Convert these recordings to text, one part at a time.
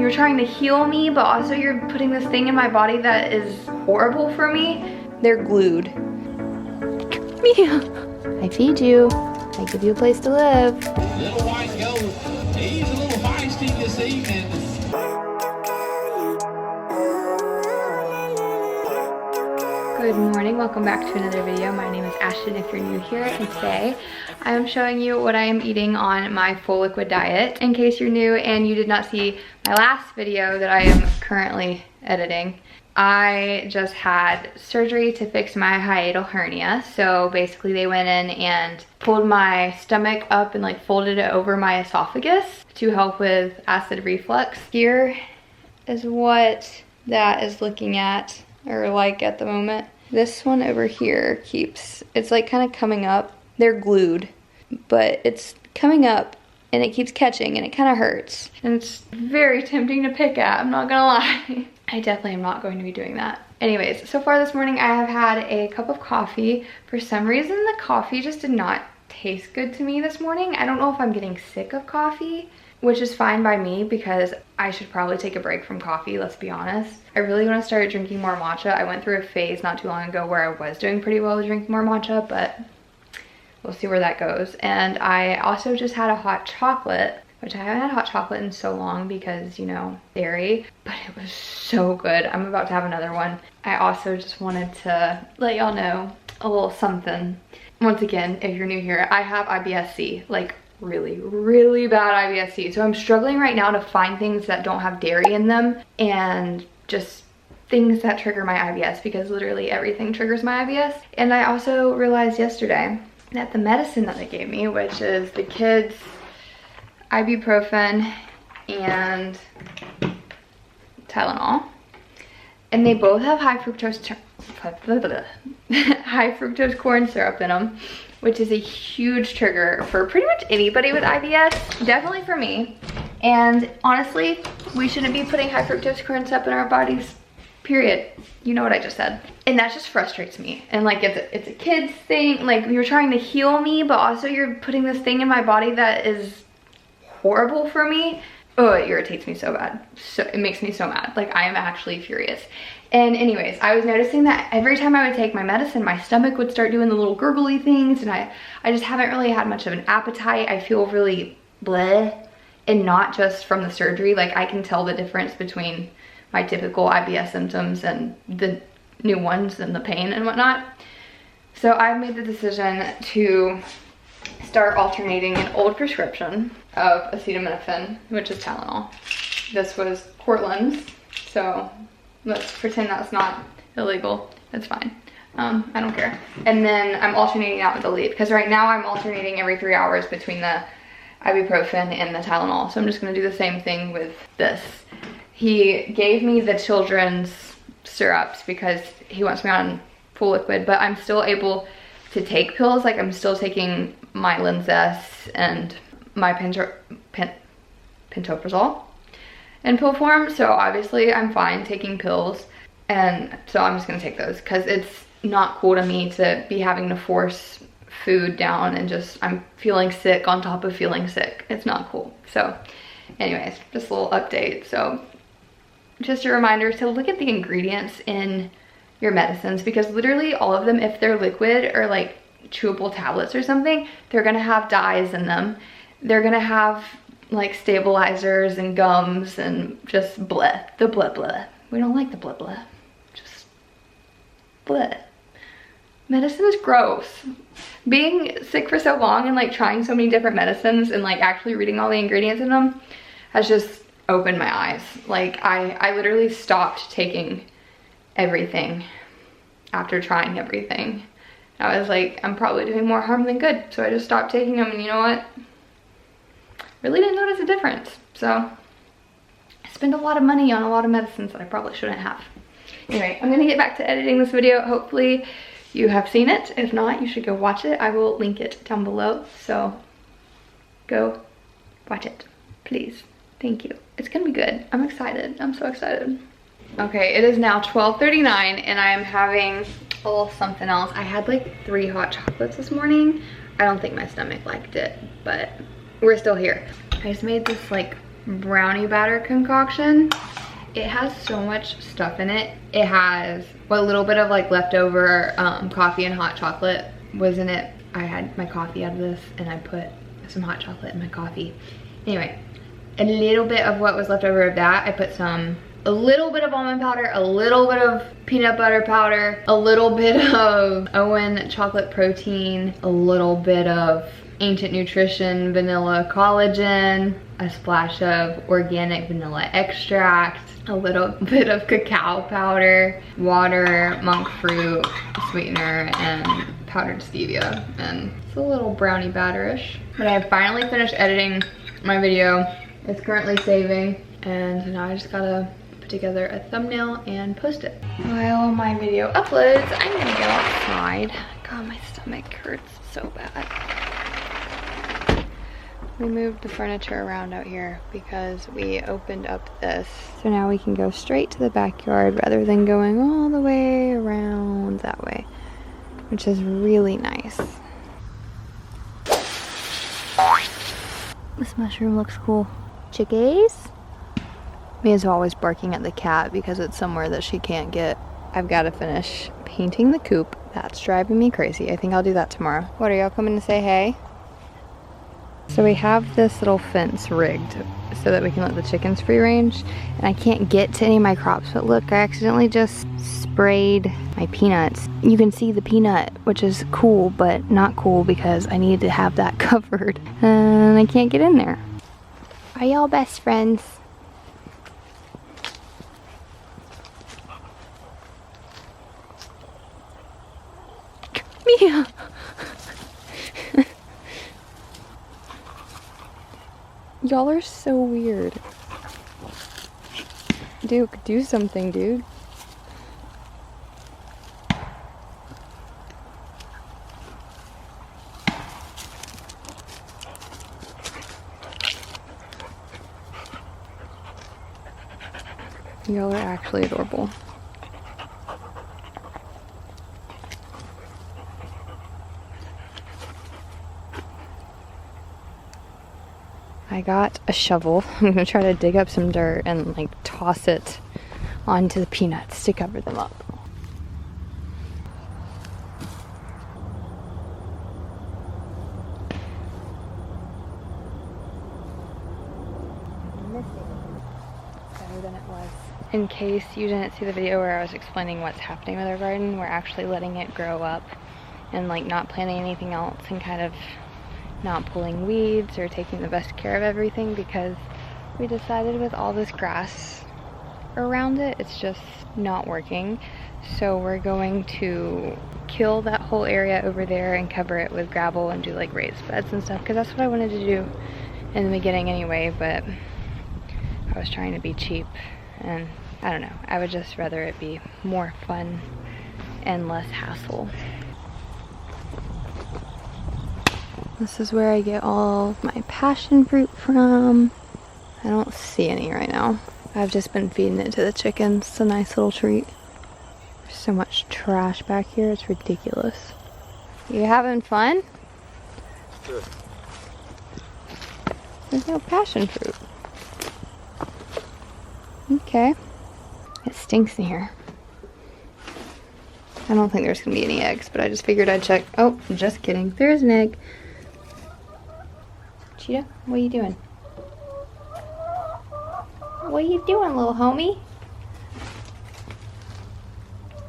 you're trying to heal me, but also you're putting this thing in my body that is horrible for me. They're glued. Mia, I feed you. I give you a place to live. Little white goat, he's a little feisty this evening. Good morning, welcome back to another video. My name is Ashton if you're new here, and today I am showing you what I am eating on my full liquid diet. In case you're new and you did not see my last video that I am currently editing, I just had surgery to fix my hiatal hernia. So basically they went in and pulled my stomach up and like folded it over my esophagus to help with acid reflux. Here is what that is looking at, or like at the moment. This one over here it's like kind of coming up. They're glued, but it's coming up and it keeps catching and it kind of hurts. And it's very tempting to pick at, I'm not gonna lie. I definitely am not going to be doing that. Anyways, so far this morning I have had a cup of coffee. For some reason the coffee just did not taste good to me this morning. I don't know if I'm getting sick of coffee, which is fine by me because I should probably take a break from coffee, let's be honest. I really want to start drinking more matcha. I went through a phase not too long ago where I was doing pretty well with drinking more matcha, but we'll see where that goes. And I also just had a hot chocolate, which I haven't had hot chocolate in so long because, you know, dairy, but it was so good. I'm about to have another one. I also just wanted to let y'all know a little something. Once again, if you're new here, I have ibs-c, like really bad ibs-c. So I'm struggling right now to find things that don't have dairy in them and just things that trigger my IBS, because literally everything triggers my IBS. And I also realized yesterday that the medicine that they gave me, which is the kids ibuprofen and Tylenol, and they both have high fructose corn syrup in them, which is a huge trigger for pretty much anybody with IBS, definitely for me. And honestly, we shouldn't be putting high fructose corn syrup in our bodies, period. You know what I just said. And that just frustrates me. And like, it's a kid's thing. Like, you're trying to heal me, but also you're putting this thing in my body that is horrible for me. Oh, it irritates me so bad. So it makes me so mad. Like, I am actually furious. And anyways, I was noticing that every time I would take my medicine, my stomach would start doing the little gurgly things, and I just haven't really had much of an appetite. I feel really bleh, and not just from the surgery. Like, I can tell the difference between my typical IBS symptoms and the new ones and the pain and whatnot. So I've made the decision to start alternating an old prescription of acetaminophen, which is Tylenol. This was Cortland's, so let's pretend that's not illegal. That's fine. I don't care. And then I'm alternating out with the lead, because right now I'm alternating every 3 hours between the ibuprofen and the Tylenol. So I'm just gonna do the same thing with this. He gave me the children's syrups because he wants me on full liquid, but I'm still able to take pills. Like, I'm still taking my Linzess and my pantoprazole in pill form, so obviously I'm fine taking pills, and so I'm just gonna take those because it's not cool to me to be having to force food down and just, I'm feeling sick on top of feeling sick. It's not cool. So anyways, just a little update. So just a reminder to look at the ingredients in your medicines, because literally all of them, if they're liquid or like chewable tablets or something, they're gonna have dyes in them. They're gonna have like stabilizers and gums and just bleh, the bleh. We don't like the bleh. Just bleh. Medicine is gross. Being sick for so long and like trying so many different medicines and like actually reading all the ingredients in them has just opened my eyes. Like, I literally stopped taking everything after trying everything. I was like, I'm probably doing more harm than good, so I just stopped taking them, and you know what? Really didn't notice a difference. So I spend a lot of money on a lot of medicines that I probably shouldn't have. Anyway, I'm gonna get back to editing this video. Hopefully you have seen it. If not, you should go watch it. I will link it down below, so go watch it, please. Thank you. It's gonna be good. I'm excited. I'm so excited. Okay, it is now 12:39 and I am having a little something else. I had like 3 hot chocolates this morning. I don't think my stomach liked it, but we're still here. I just made this like brownie batter concoction. It has so much stuff in it. It has a little bit of like leftover coffee and hot chocolate was in it. I had my coffee out of this and I put some hot chocolate in my coffee. Anyway, a little bit of what was left over of that, I put a little bit of almond powder, a little bit of peanut butter powder, a little bit of Owen chocolate protein, a little bit of Ancient Nutrition vanilla collagen, a splash of organic vanilla extract, a little bit of cacao powder, water, monk fruit, sweetener, and powdered stevia. And it's a little brownie batter-ish. But I have finally finished editing my video. It's currently saving, and so now I just gotta put together a thumbnail and post it. While my video uploads, I'm gonna go outside. God, my stomach hurts so bad. We moved the furniture around out here because we opened up this. So now we can go straight to the backyard rather than going all the way around that way, which is really nice. This mushroom looks cool. Chickies? Mia's always barking at the cat because it's somewhere that she can't get. I've got to finish painting the coop. That's driving me crazy. I think I'll do that tomorrow. What, are y'all coming to say hey? So we have this little fence rigged so that we can let the chickens free range. And I can't get to any of my crops, but look, I accidentally just sprayed my peanuts. You can see the peanut, which is cool, but not cool because I need to have that covered. And I can't get in there. Are y'all best friends? Mia! Y'all are so weird. Duke, do something, dude. Y'all are actually adorable. I got a shovel. I'm gonna try to dig up some dirt and like toss it onto the peanuts to cover them up. Better than it was. In case you didn't see the video where I was explaining what's happening with our garden, we're actually letting it grow up and like not planting anything else and kind of not pulling weeds or taking the best care of everything because we decided with all this grass around it, it's just not working. So we're going to kill that whole area over there and cover it with gravel and do like raised beds and stuff because that's what I wanted to do in the beginning anyway, but I was trying to be cheap and I don't know, I would just rather it be more fun and less hassle. This is where I get all of my passion fruit from. I don't see any right now. I've just been feeding it to the chickens. It's a nice little treat. There's so much trash back here, it's ridiculous. You having fun? Sure. There's no passion fruit. Okay. It stinks in here. I don't think there's gonna be any eggs, but I just figured I'd check. Oh, just kidding. There is an egg. Cheetah, what are you doing? What are you doing, little homie?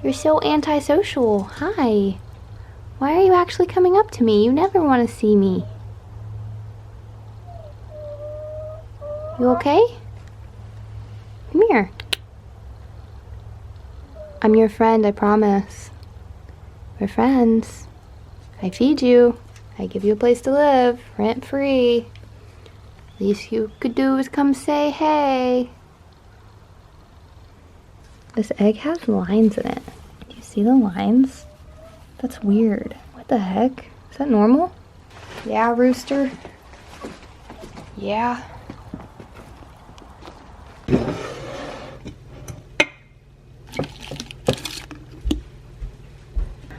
You're so antisocial. Hi. Why are you actually coming up to me? You never want to see me. You okay? Come here. I'm your friend, I promise. We're friends. I feed you. I give you a place to live, rent-free. Least you could do is come say hey. This egg has lines in it. Do you see the lines? That's weird. What the heck? Is that normal? Yeah, rooster. Yeah.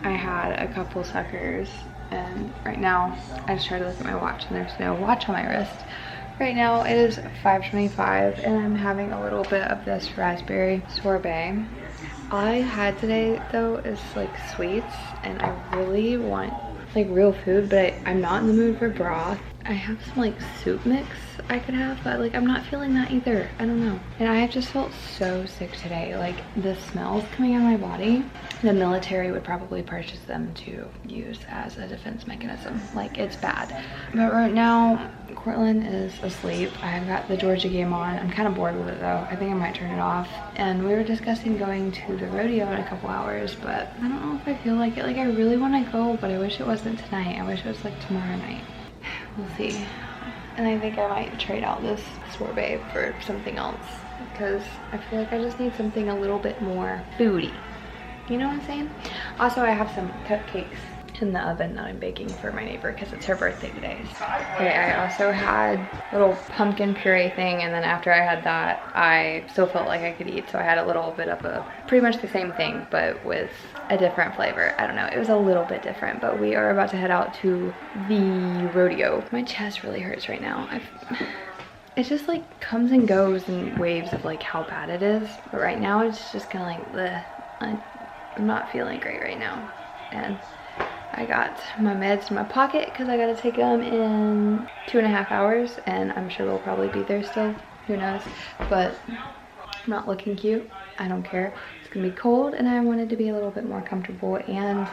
I had a couple suckers and right now I just tried to look at my watch and there's no watch on my wrist, Right now it is 5:25 and I'm having a little bit of this raspberry sorbet. All I had today though is like sweets, and I really want like real food, but I'm not in the mood for broth. I have some like soup mix I could have, but like I'm not feeling that either. I don't know. And I have just felt so sick today. Like the smells coming out of my body. The military would probably purchase them to use as a defense mechanism. Like it's bad. But right now, Cortland is asleep. I've got the Georgia game on. I'm kind of bored with it though. I think I might turn it off. And we were discussing going to the rodeo in a couple hours, but I don't know if I feel like it. Like I really want to go, but I wish it wasn't tonight. I wish it was like tomorrow night. We'll see. And I think I might trade out this sorbet for something else because I feel like I just need something a little bit more foody. You know what I'm saying? Also, I have some cupcakes in the oven that I'm baking for my neighbor because it's her birthday today. Okay, I also had a little pumpkin puree thing, and then after I had that, I still felt like I could eat, so I had a little bit of a, pretty much the same thing, but with a different flavor. I don't know, it was a little bit different, but we are about to head out to the rodeo. My chest really hurts right now. It just like comes and goes in waves of like how bad it is, but right now it's just kind of like, bleh. I'm not feeling great right now, and I got my meds in my pocket because I got to take them in 2.5 hours, and I'm sure they'll probably be there still. Who knows? But I'm not looking cute. I don't care. It's gonna be cold, and I wanted to be a little bit more comfortable, and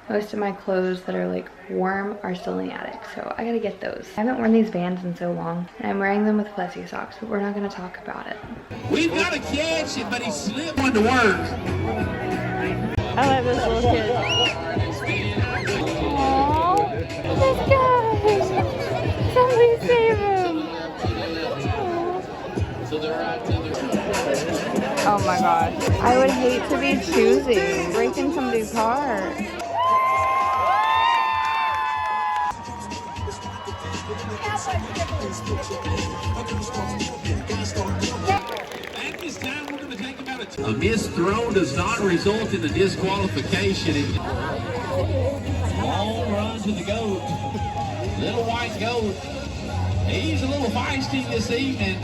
most of my clothes that are like warm are still in the attic, so I gotta get those. I haven't worn these Vans in so long, and I'm wearing them with fuzzy socks, but we're not gonna talk about it. We've got to catch it, but he slipped one to work. I like this little kid. Aww, this guy! Somebody save him! Oh my gosh. I would hate to be choosy, breaking somebody's heart. At this time, we're going to take about a missed throw does not result in a disqualification. Long run to the goat. Little white goat. He's a little feisty this evening.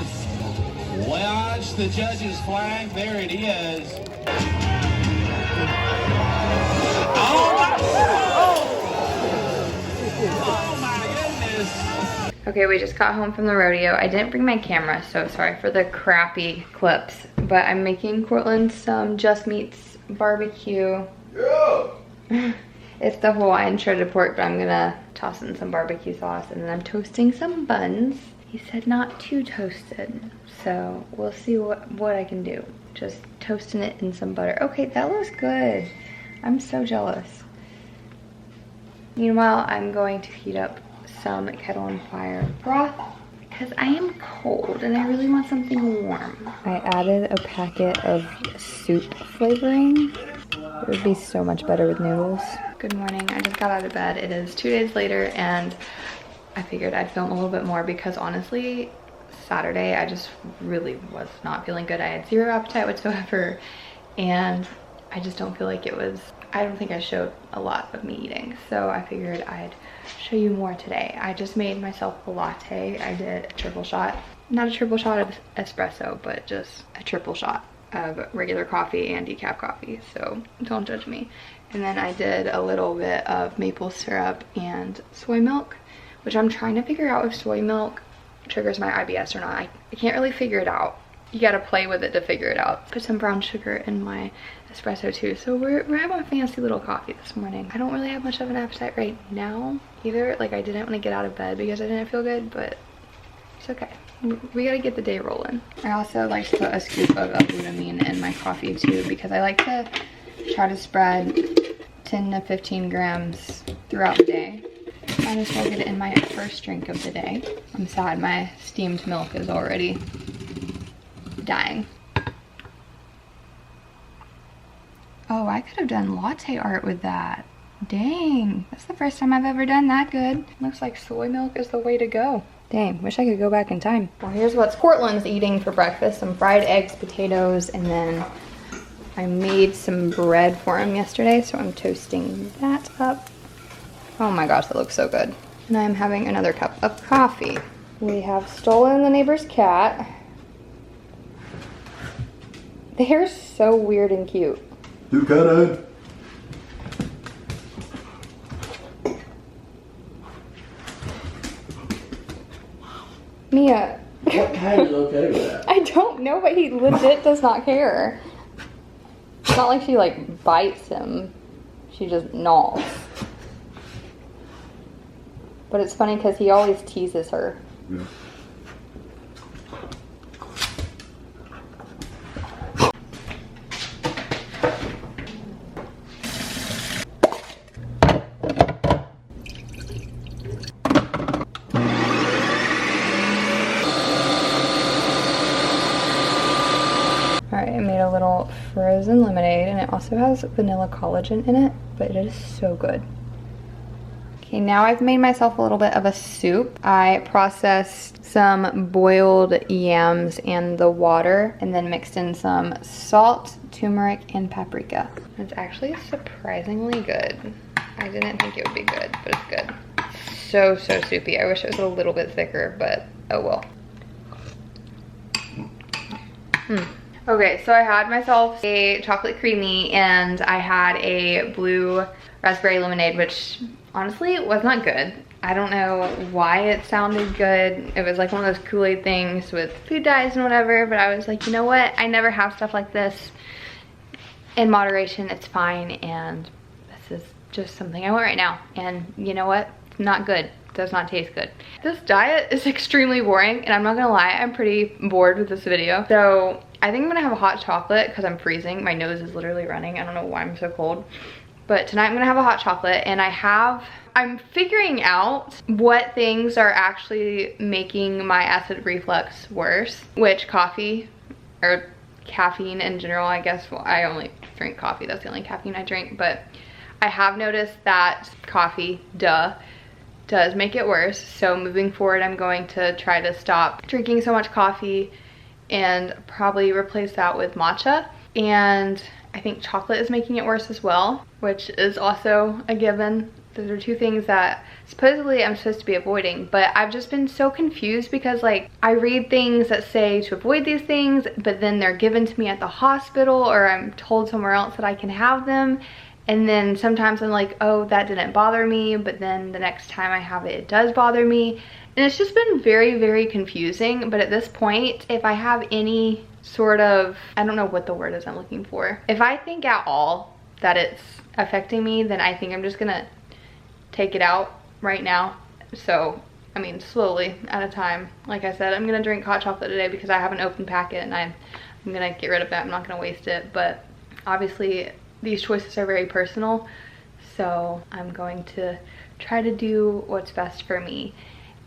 Watch the judge's flag. There it is. Oh my goodness. Okay, we just got home from the rodeo. I didn't bring my camera, so sorry for the crappy clips, but I'm making Cortland some Just Meats barbecue. Yeah. It's the Hawaiian shredded pork, but I'm gonna toss in some barbecue sauce, and then I'm toasting some buns. He said not too toasted, so we'll see what I can do. Just toasting it in some butter. Okay, that looks good. I'm so jealous. Meanwhile, I'm going to heat up some kettle on fire broth because I am cold and I really want something warm. I added a packet of soup flavoring. It would be so much better with noodles. Good morning, I just got out of bed. It is 2 days later, and I figured I'd film a little bit more because honestly, Saturday I just really was not feeling good. I had zero appetite whatsoever, and I just don't feel like it was, I don't think I showed a lot of me eating. So I figured I'd show you more today. I just made myself a latte. I did a triple shot. Not a triple shot of espresso, but just a triple shot of regular coffee and decaf coffee. So don't judge me. And then I did a little bit of maple syrup and soy milk, which I'm trying to figure out if soy milk triggers my IBS or not. I can't really figure it out. You gotta play with it to figure it out. Put some brown sugar in my espresso too. So we're having a fancy little coffee this morning. I don't really have much of an appetite right now either. Like I didn't want to get out of bed because I didn't feel good, but it's okay. We gotta get the day rolling. I also like to put a scoop of L-glutamine in my coffee too because I like to try to spread 10 to 15 grams throughout the day. Might as well get it in my first drink of the day. I'm sad my steamed milk is already dying. Oh, I could have done latte art with that. Dang, that's the first time I've ever done that good. Looks like soy milk is the way to go. Dang, wish I could go back in time. Well, here's what Cortland's eating for breakfast. Some fried eggs, potatoes, and then I made some bread for him yesterday, so I'm toasting that up. Oh my gosh, that looks so good. And I'm having another cup of coffee. We have stolen the neighbor's cat. The hair's so weird and cute. You got it. Mia. What cat is okay with that? I don't know, but he legit does not care. It's not like she like bites him. She just gnaws. But it's funny because he always teases her. Yeah. Alright, I made a little frozen lemonade and it also has vanilla collagen in it, but it is so good. Okay, now I've made myself a little bit of a soup. I processed some boiled yams and the water and then mixed in some salt, turmeric, and paprika. It's actually surprisingly good. I didn't think it would be good, but it's good. So soupy. I wish it was a little bit thicker, but oh well. Okay, so I had myself a chocolate creamy and I had a blue raspberry lemonade, which honestly was not good. I don't know why it sounded good. It was like one of those Kool-Aid things with food dyes and whatever, but I was like, you know what? I never have stuff like this. In moderation, it's fine, and this is just something I want right now. And you know what? It's not good. It does not taste good. This diet is extremely boring, and I'm not gonna lie, I'm pretty bored with this video. So I think I'm gonna have a hot chocolate because I'm freezing. My nose is literally running. I don't know why I'm so cold. But tonight I'm gonna have a hot chocolate, and I'm figuring out what things are actually making my acid reflux worse, which coffee, or caffeine in general, I guess. Well, I only drink coffee, that's the only caffeine I drink, but I have noticed that coffee, does make it worse. So moving forward, I'm going to try to stop drinking so much coffee and probably replace that with matcha. And I think chocolate is making it worse as well, which is also a given. Those are two things that supposedly I'm supposed to be avoiding, but I've just been so confused because like I read things that say to avoid these things, but then they're given to me at the hospital or I'm told somewhere else that I can have them. And then sometimes I'm like, oh, that didn't bother me, but then the next time I have it, it does bother me. And it's just been very confusing. But at this point, if I have any sort of, I don't know what the word is I'm looking for. If I think at all that it's affecting me, then I think I'm just gonna take it out right now. So, I mean, slowly at a time. Like I said, I'm gonna drink hot chocolate today because I have an open packet and I'm gonna get rid of that. I'm not gonna waste it, but obviously these choices are very personal. So I'm going to try to do what's best for me.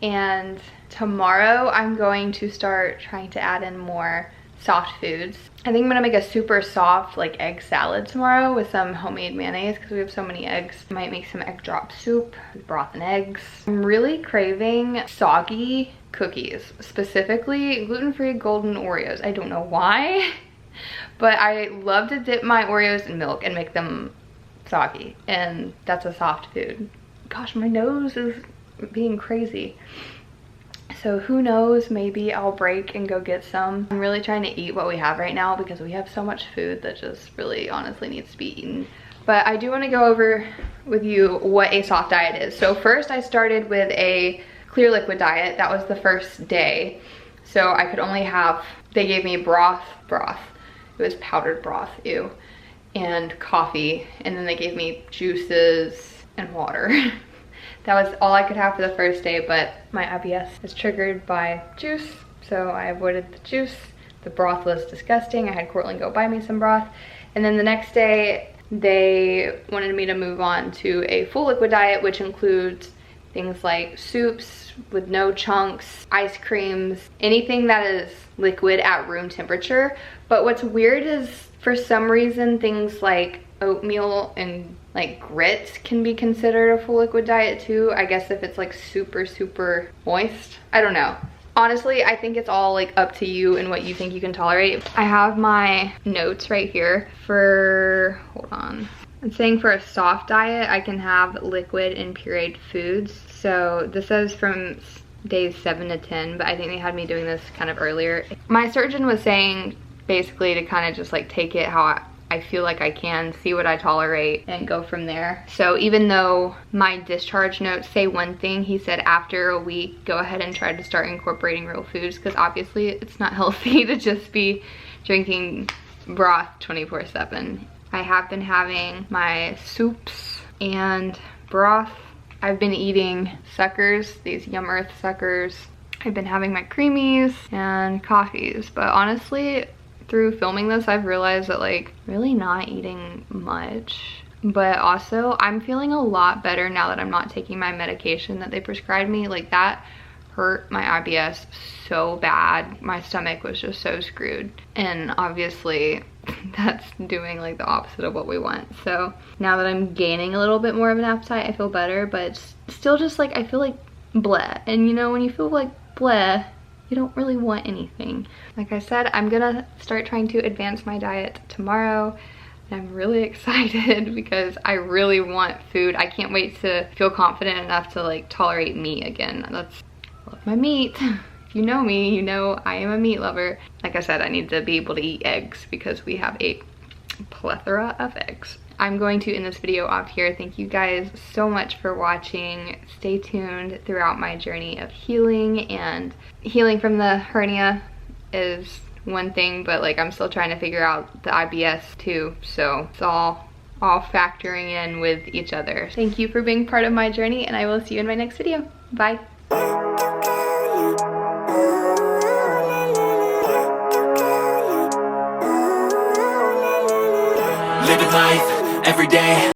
And tomorrow I'm going to start trying to add in more soft foods. I think I'm gonna make a super soft like egg salad tomorrow with some homemade mayonnaise because we have so many eggs. I might make some egg drop soup with broth and eggs. I'm really craving soggy cookies, specifically gluten-free golden Oreos. I don't know why, but I love to dip my Oreos in milk and make them soggy, and that's a soft food. Gosh, my nose is being crazy. So who knows, maybe I'll break and go get some. I'm really trying to eat what we have right now because we have so much food that just really honestly needs to be eaten. But I do want to go over with you what a soft diet is. So first I started with a clear liquid diet. That was the first day. So I could only have, they gave me broth. It was powdered broth, ew, and coffee. And then they gave me juices and water. That was all I could have for the first day, but my IBS is triggered by juice, so I avoided the juice. The broth was disgusting. I had Cortland go buy me some broth. And then the next day, they wanted me to move on to a full liquid diet, which includes things like soups with no chunks, ice creams, anything that is liquid at room temperature. But what's weird is, for some reason, things like oatmeal and like grits can be considered a full liquid diet too. I guess if it's like super moist. I don't know. Honestly, I think it's all like up to you and what you think you can tolerate. I have my notes right here for, hold on. I'm saying for a soft diet, I can have liquid and pureed foods. So this says from days 7 to 10, but I think they had me doing this kind of earlier. My surgeon was saying basically to kind of just like take it how I feel like I can, see what I tolerate, and go from there. So even though my discharge notes say one thing, he said after a week, go ahead and try to start incorporating real foods, because obviously it's not healthy to just be drinking broth 24/7. I have been having my soups and broth. I've been eating suckers, these YumEarth suckers. I've been having my creamies and coffees, but honestly, through filming this, I've realized that like really not eating much. But also, I'm feeling a lot better now that I'm not taking my medication that they prescribed me. Like that hurt my IBS so bad. My stomach was just so screwed. And obviously that's doing like the opposite of what we want. So now that I'm gaining a little bit more of an appetite, I feel better, but it's still just like, I feel like bleh. And you know, when you feel like bleh, you don't really want anything. Like I said, I'm gonna start trying to advance my diet tomorrow. And I'm really excited because I really want food. I can't wait to feel confident enough to like tolerate meat again. I love my meat. If you know me, you know I am a meat lover. Like I said, I need to be able to eat eggs because we have a plethora of eggs. I'm going to end this video off here. Thank you guys so much for watching. Stay tuned throughout my journey of healing, and healing from the hernia is one thing, but like I'm still trying to figure out the IBS too. So it's all factoring in with each other. Thank you for being part of my journey, and I will see you in my next video. Bye. Living life every day.